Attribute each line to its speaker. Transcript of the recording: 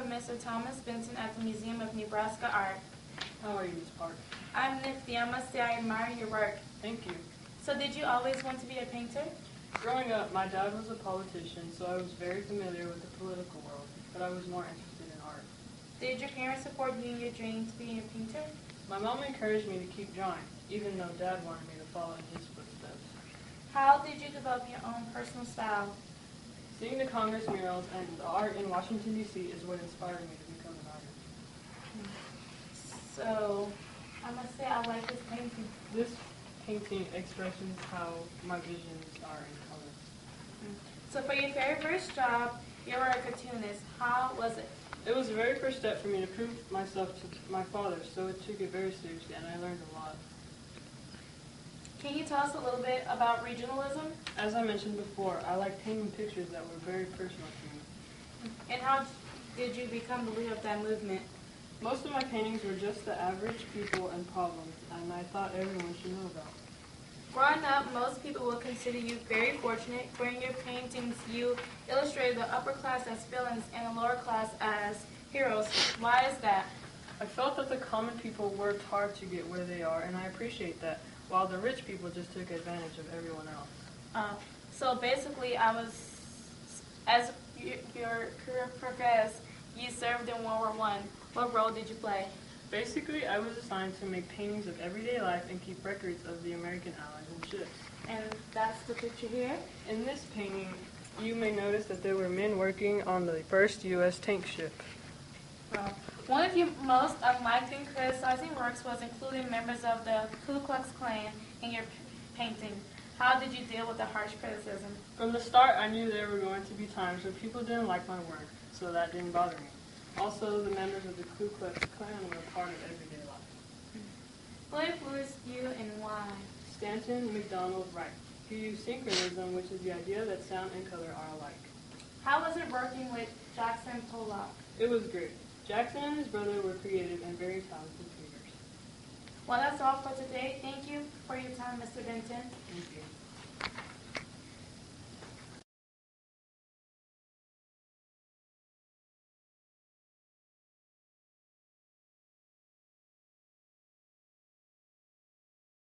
Speaker 1: Mr. Thomas Benton at the Museum of Nebraska Art.
Speaker 2: How are you, Ms. Park?
Speaker 1: I'm Nifty. I must say I admire your work.
Speaker 2: Thank you.
Speaker 1: So did you always want to be a painter?
Speaker 2: Growing up, my dad was a politician, so I was very familiar with the political world, but I was more interested in art.
Speaker 1: Did your parents support you in your dream to be a painter?
Speaker 2: My mom encouraged me to keep drawing, even though Dad wanted me to follow in his footsteps.
Speaker 1: How did you develop your own personal style?
Speaker 2: Seeing the Congress murals and the art in Washington, D.C. is what inspired me to become an artist.
Speaker 1: So, I must say I like this painting.
Speaker 2: This painting expresses how my visions are in color.
Speaker 1: So for your very first job, you were a cartoonist. How was it?
Speaker 2: It was the very first step for me to prove myself to my father, so it took it very seriously, and I learned a lot.
Speaker 1: Can you tell us a little bit about regionalism?
Speaker 2: As I mentioned before, I like painting pictures that were very personal to me.
Speaker 1: And how did you become the leader of that movement?
Speaker 2: Most of my paintings were just the average people and problems, and I thought everyone should know about.
Speaker 1: Growing up, most people will consider you very fortunate, for in your paintings you illustrated the upper class as villains and the lower class as heroes. Why is that?
Speaker 2: I felt that the common people worked hard to get where they are, and I appreciate that, while the rich people just took advantage of everyone else.
Speaker 1: So basically, as your career progressed, you served in World War I. What role did you play?
Speaker 2: Basically, I was assigned to make paintings of everyday life and keep records of the American Allies and ships.
Speaker 1: And that's the picture here?
Speaker 2: In this painting, you may notice that there were men working on the first U.S. tank ship.
Speaker 1: One of your most unlikely criticizing works was including members of the Ku Klux Klan in your painting. How did you deal with the harsh criticism?
Speaker 2: From the start, I knew there were going to be times when people didn't like my work, so that didn't bother me. Also, the members of the Ku Klux Klan were a part of everyday life.
Speaker 1: Who influenced you and why?
Speaker 2: Stanton McDonald Wright. He used synchronism, which is the idea that sound and color are alike.
Speaker 1: How was it working with Jackson Pollock?
Speaker 2: It was great. Jackson and his brother were creative and very talented painters.
Speaker 1: Well, that's all for today. Thank you for your time, Mr. Benton.
Speaker 2: Thank you.